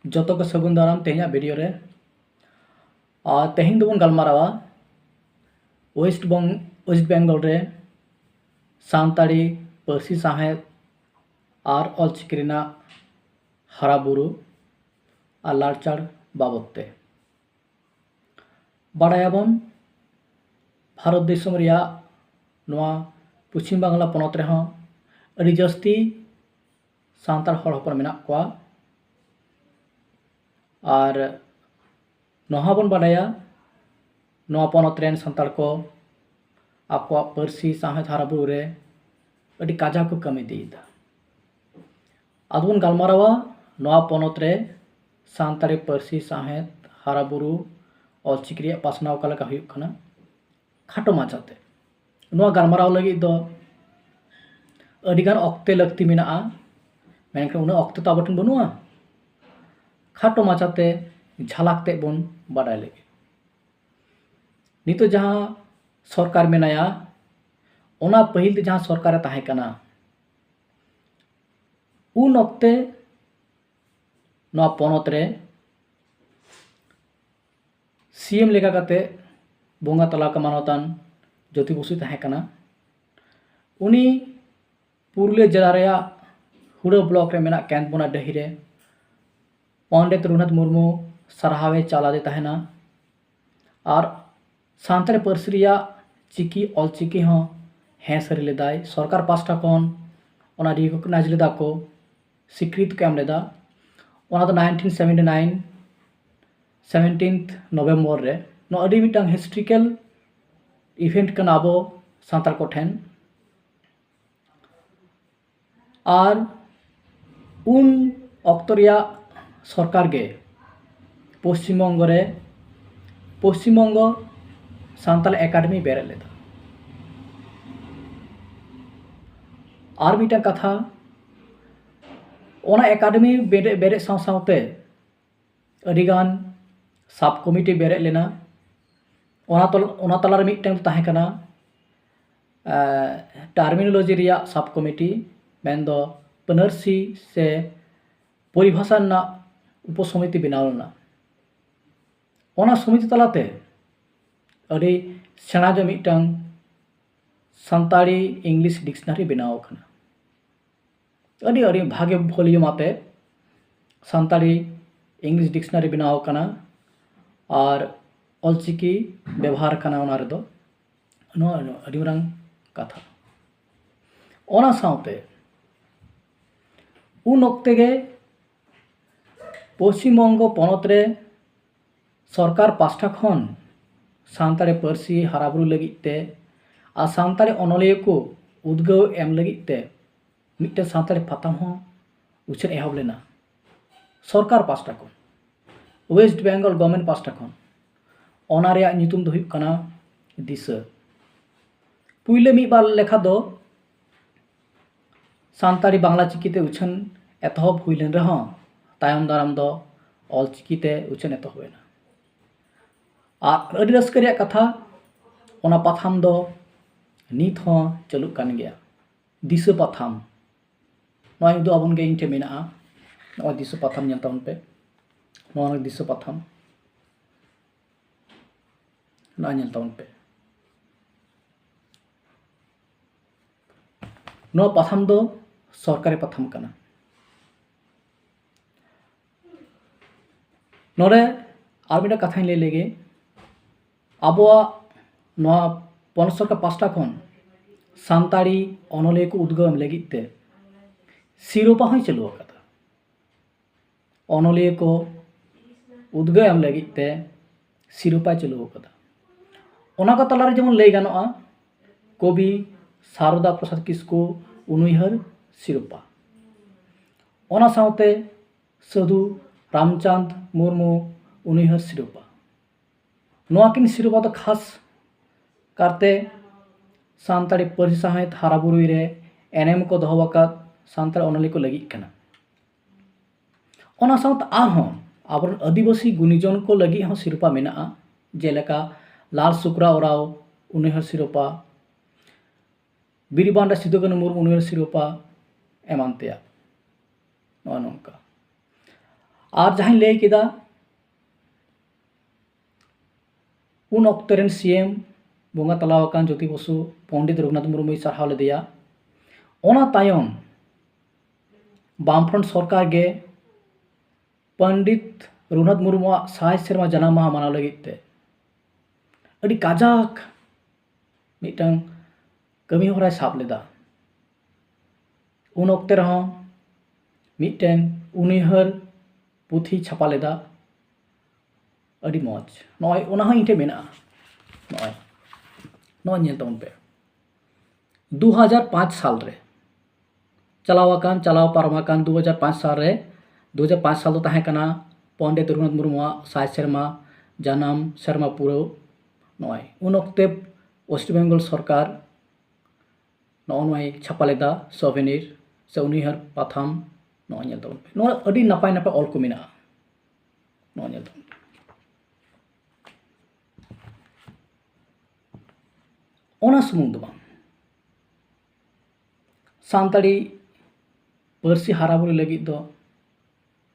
जोतो को सगुन दाराम तेहना वीडियो रे तेहन दोबन गलमारावा वेस्ट बेंगल रे सानताड़ी पार्सी साहेब और ऑलचिकी रेना हराबुरु और लाड़चाड़ बाबदते बाड़ायाबन भारत देशम रिया नोआ पश्चिम बांगला पनत रे हों अड़ी जास्ती सानताड़ हर हपन मेनाक कोआ और नोहा बन बाड़ाया नोआ पनत रेन सानताड़ को आकवा पार्सी साहेब हराबुरु रे अड़ी काजा को कमी दीदा आदबन गलमारावा नोआ पनत रे सानताड़ी पार्सी साहेब हराबुरु ऑलचिकी रिया पासनाव कालका हुयुग कना खाटो माचाते नोआ गलमाराव लगी दो अडिगान ऑक्ते लगती मेनाआ मेनखान उना ऑक्ते तो आबठन बनुआ खाटो माचाते झलकते बन बाडाय लगे नितो जहाँ सरकार मेनाया ओना पहिल ते जहाँ सरकार ताहे कना उन ऑक्ते नोआ पनत रे सीएम लेका काते बोंगा तला का मानवतान ज्योति बसु ताहे कना उनी पुरुलिया जिला रेया हुड़ा ब्लॉक रे मेना कैंतबोना डही रे पंडित रघुनाथ मुर्मू सारहावे चाला दे ताहेना और सानताड़ी पार्सी रिया चिकी ऑलचिकी हों हें सरी लेदाय सरकार पास्टा खन ओना रिकगनाइज लेदा को स्वीकृति को एम लेदा ओना दो 1979 17 नवेम्बर रे नो अड़ी मिटांग हिस्ट्रिकल इवेंट कना आबो सानताड़ को ठेन और उन ऑक्तो रिया सरकार गे पश्चिम बंग रे पश्चिम बंग सानताल एकाडेमी बेरे लेदा और मिटा कथा ओना एकाडेमी बेरे सावते अडिगान सब कमिटी बेरे लेना ओना तलारे मिटन ताहे कना टर्मिनोलॉजी रिया सब कमिटी मेनदो पनर्सी से परिभाषा ना उपसमिति बनावना ओना समिति तलाते अड़ी सेना जो मिटन सानताड़ी इंग्लिश डिक्शनारी बनाव कना अड़ी अड़ी भागे वॉल्यूम आते सानताड़ी इंग्लिश डिक्शनारी बनाव कना और ऑलचिकी व्यवहार कना ओना रेदो अड़ी मारांग कथा ओना सावते उन ऑक्ते गे पश्चिम बंग पनत रे सरकार पास्टा खन सानताड़ी पार्सी हराबुरु लगिते और सानताड़ी अनलिया को उद्गाव एम लगिते मिट्टे सानताड़ी पाताम हों उछन एहब लेना सरकार पास्टा खन वेस्ट बेंगल गवर्नमेंट पास्टा खन ओना रेया नितुम दो हुयुग कना दिशा पुइले मी बार लेखा दो सानताड़ी बांग्ला चिकीते उछन एतहब हुइलेन रह तायम दाराम दो ऑलचिकीते उछन एतहबेना और अड़ी रस्का रेया कथा ओना पाथाम दो नित हों चालुग कान गया दिशा पाथाम नोआ दो आबन गे इनठे मेनाआ नोआ दिशा पाथाम नेल ताबन पे नोआ दिशा पाथाम नोआ नेल ताबन पे नोआ पाथाम दो सरकारी पाथाम कना नोरे और मिटा कथा ले लेगे आबोआ नोआ पनत सरकार पास्टा खन सानताड़ी अनलिया को उद्गाव लगिते सिरोपा हों चालू आकादा अनलिया को उद्गाव लगिते सिरोपा चालू आकादा ओना को तलारे जेमन लई गानोआ कवि शारदा प्रसाद किस्कू उनुइहर सिरोपा ओना सावते साधु रामचंद मुर्मू उनुइहर सिरोपा नोआ किन सिरोपा तो खास करते सानताड़ी पार्सी साहेब हराबुरु रे एनएम को दोहवाका सानताड़ अनलिया को लगित कना ओना सावते आरहों आबरन आदिवासी गुनीजन को लगी हों सिरोपा मेनाआ जेलेका लाल सुकरा ओराव उनुइहर सिरोपा बिरबांडा सिदुकानु मुर्मू उनुइहर सिरोपा एमान तेया नोआ नोंका और जहाँ लय केदा उन ऑक्ट रेन सीएम बोंगा तलावाकान ज्योति बसु पंडित रघुनाथ मुर्मू सारहाव लेदेया ओना तायम बामफ्रंट सरकार गे पंडित रघुनाथ मुर्मू 100 सेरमा जन्म माहा मानाव लगिते अड़ी काजाक मिटang कमी होराय साब लेदा उन ऑक्टे रहा मिटang उनिहर पुथी छापा लेदा अड़ी मौज नॉय ओना हं इटे मेना नॉय नॉय नेल तबन पे 2005 साल रे चलावाकान चलाव पारमाकान 2005 साल रे 2005 साल तो ताहे कना पंडित रघुनाथ मुर्मू 100 सेरमा जन्म सेरमा पुरो नॉय उन ऑक्टे वेस्ट बेंगल सरकार नॉय छापा लेदा सोवेनिर से उनिहर पाथाम नॉय नेल तबन पे नॉय अड़ी नापाय नापाय ऑल को मेना नॉय नेल तबन ओना सुमुंग दो बांग सानताड़ी पार्सी हाराबुरी लगित दो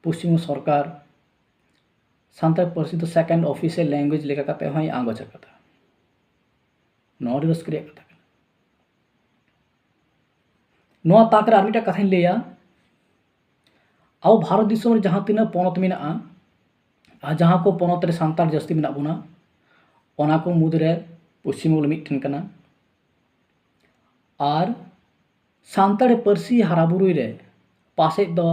पश्चिम सरकार सानताड़ी पार्सी तो सेकेंड ऑफिशियल लैंग्वेज लेका काते हय आंगोच कथा नॉडी रस्क्रिया कथा नोआ ताकरे आर मिटा कथाኝ लेया अब भारत दिसम जहाँ तीना पनत मेना आ जहाँ को पनत रे सानताड़ जस्ती मेना बुना ओना को मुदरे पश्चिम बंगाल मिटन कना और सानताड़ी पार्सी हाराबुरुई रे पासे दो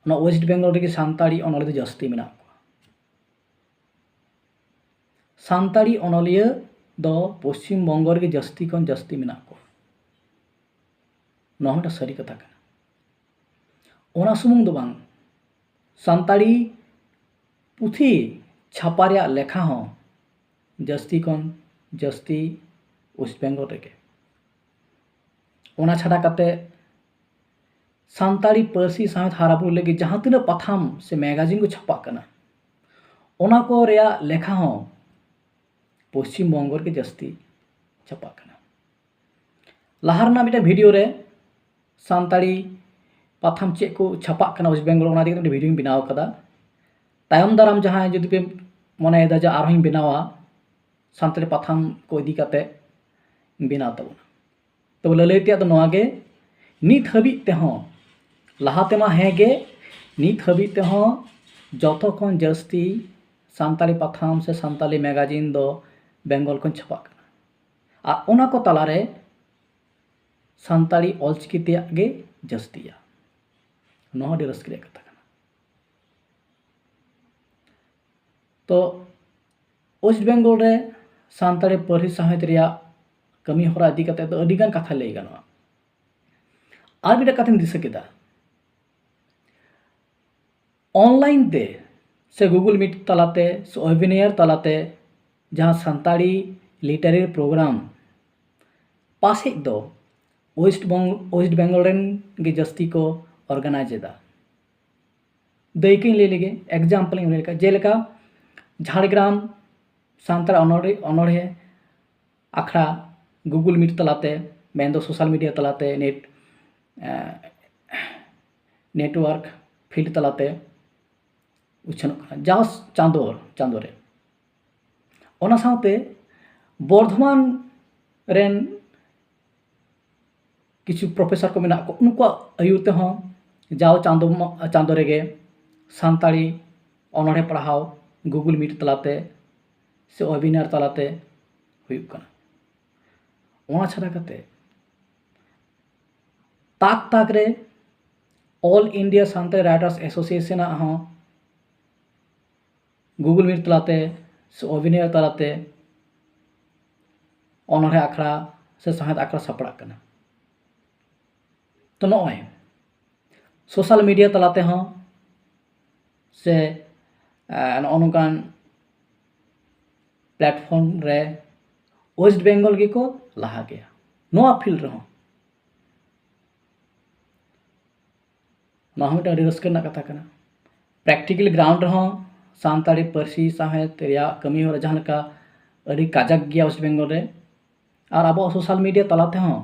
ना वेस्ट बेंगल रे सानताड़ी अनलिया दो जस्ती मेना सानताड़ी अनलिया दो पश्चिम बंगल रे जस्ती कन जस्ती मेना को नोटा सारी कथा कना ओना सुमुंग दो बांग सानताड़ी पुथी छापा रे लेखा हो जस्ती कन जस्ती वेस्ट बेंगल रे ओना छाड़ा काते सानताड़ी पार्सी साहित हाराबुरु लगे जहाँ तीना पाथाम से मैगजीन को छापा कना ओना को रेया लेखा हो पश्चिम बंगल के जस्ती छापा कना लहारना मिटा वीडियो रे सानताड़ी पाथाम चे को छापा कना वेस्ट बेंगल ओना दिके वीडियो बनाव कदा तायम दाराम जहाँ जुदी पे मने दा जा आरहिं बनावा सानताड़ी पाथाम को इदी काते बनाव तबना तो ललैतिया तो नोआगे नित हबी ते हो लहाते मा हेगे नित हबी ते हो जतो खन जस्ती सानताड़ी पाथाम से सानताड़ी मैगजीन दो बेंगल खन छापा कना आ ओना को तलारे सानताड़ी ऑलचिकी ते गे जस्तिया नोआ डी रस्क्रिया कथा कना तो वेस्ट बेंगल रे सानताड़ी पार्सी साहित रिया कमी होरा इदी कते तो अडिगान कथा लई गानोआ आर बिटा कथाम दिसा केदा ऑनलाइन ते से गूगल मीट तलाते से वेबिनार तलाते जहाँ सानताड़ी लिटरेरी प्रोग्राम पासे दो वेस्ट बेंगल रेन गे जस्ती को ऑर्गेनाइज एदा दैकिन ले लेगे एग्जाम्पल इन लेका जेलेका झाड़ग्राम सानताड़ अनोढ़े आखड़ा गूगल मीट तलाते मेन सोशल मीडिया तलाते नेटवर्क फील्ड तलाते उछानोग जाओ चांदोर ओना साथे बर्धमान रेन किछु प्रोफेसर को मेना को उनको आयुते हो जाओ चांदो रेगे सानताड़ी अनोढ़े पढ़ाओ गूगल मीट तलाते से वेबिनार तलाते हुयुग कना ओना छाड़ा कते ताक ताक रे ऑल इंडिया सानताड़ी राइटर्स एसोसिएशन हो गूगल मीट तलाते से वेबिनार तलाते अनोढ़े आखड़ा से साहित्य आखड़ा सापड़ा कना तो नॉय सोशल मीडिया तलाते हो से नौकान प्लेटफॉर्म रे वेस्ट बेंगल गे को लहा गया नोआ फील्ड रहो नोआ मिटा रस्क कथा कना प्रैक्टिकल ग्राउंड रहो सानताड़ी पार्सी साहित्य रिया कमी हो जहाँ लेका अड़ी काजाक गया वेस्ट बेंगल रे और अब सोशल मीडिया तलाते हो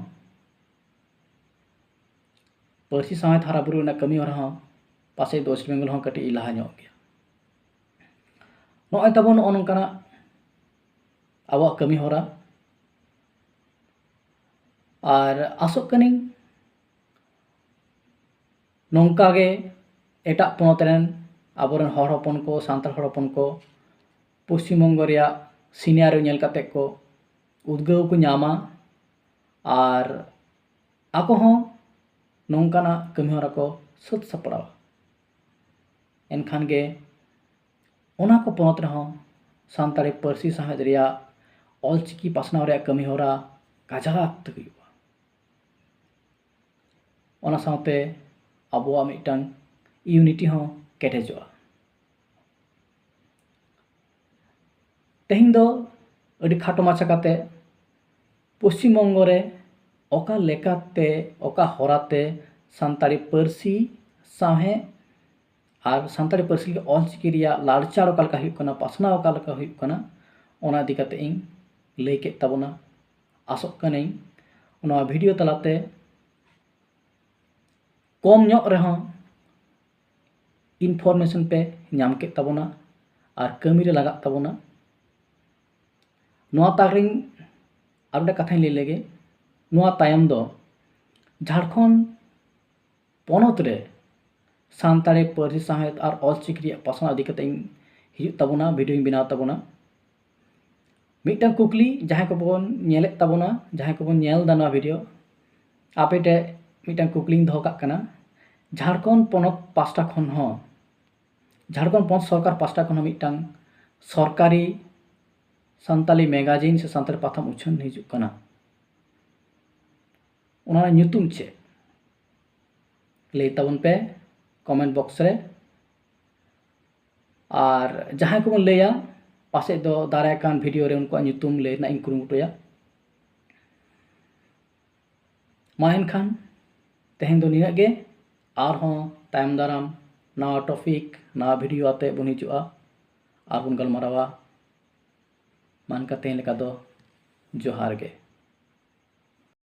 पार्सी साहित्य हाराबुरु कमी हो रहा पासे वेस्ट बेंगल हों कटी लाहा ᱧᱚᱜ गया नॉय तबन नोंकाना आवा कमी होरा और आसोग कनिं नोंका गे एटा पोनत रेन आबोरेन हर हपन को सांताल हर हपन को पश्चिम बंग रेया सिनियर नेल काते को उद्गाव को ᱧᱟᱢᱟ और आको हों नोंकाना कमी होरा को सत सपड़ावा एनखान गे ओना को पोनत रहों सानताड़ी पार्सी साहेद रेया ऑलचिकी पासनाव रेया कमी होरा काजाक ते हुयुआ ओना साथे आबोआ मिटांग यूनिटी हों केटेजोआ तेहिं दो अडी खाटो माछा काते पश्चिम बंग रे ओका लेकाते ओका होराते सानताड़ी पार्सी साहे और सानताड़ी पार्सी के ऑलचिकी रेया लाड़चाड़ ओका लेका हुयुग कना पासनाव ओका लेका हुयुग कना ओना इदी काते इं लई केद ताबोना आसोग कनाई ओना वीडियो तलाते कम ᱧᱚᱜ रहों इनफॉर्मेशन पे ᱧᱟᱢ केद ताबोना और कमी रे लगाग ताबोना नोआ तागरिंग आबडे कथाई लई लेगे नोआ तायम दो झारखंड पोनत रे सानताड़ी पार्सी साहेद और ऑलचिकी रेया पासनाव इदी काते हिजुग ताबोना वीडियो बनाव ताबोना मिटन कुकली जहां को बोन नेलेत ताबोना जहां को बोन नेल दा नोआ वीडियो आपेटे मिटन कुकली दो काग कना झारखंड पोनत पास्टा खन हो झारखंड पोनत सरकार पास्टा खन मिटन सरकारी सानताली मैगजीन से सानताली पाथाम उछन हिजुग कना ओना ᱧᱩᱛᱩᱢ चे लई ताबोन पे कमेंट बॉक्स रे और जहां को बोन लैया पासे दो दाराय कान वीडियो रे उनको ᱧᱩᱛᱩᱢ लई ना इन कुरुमुटुया मा एनखान तेहें दो निना गे और हों तायम दाराम नवा टॉपिक नवा वीडियो आते बन हिजुआ और बन गलमारावा मान का तेहें लेका दो जोहार गे।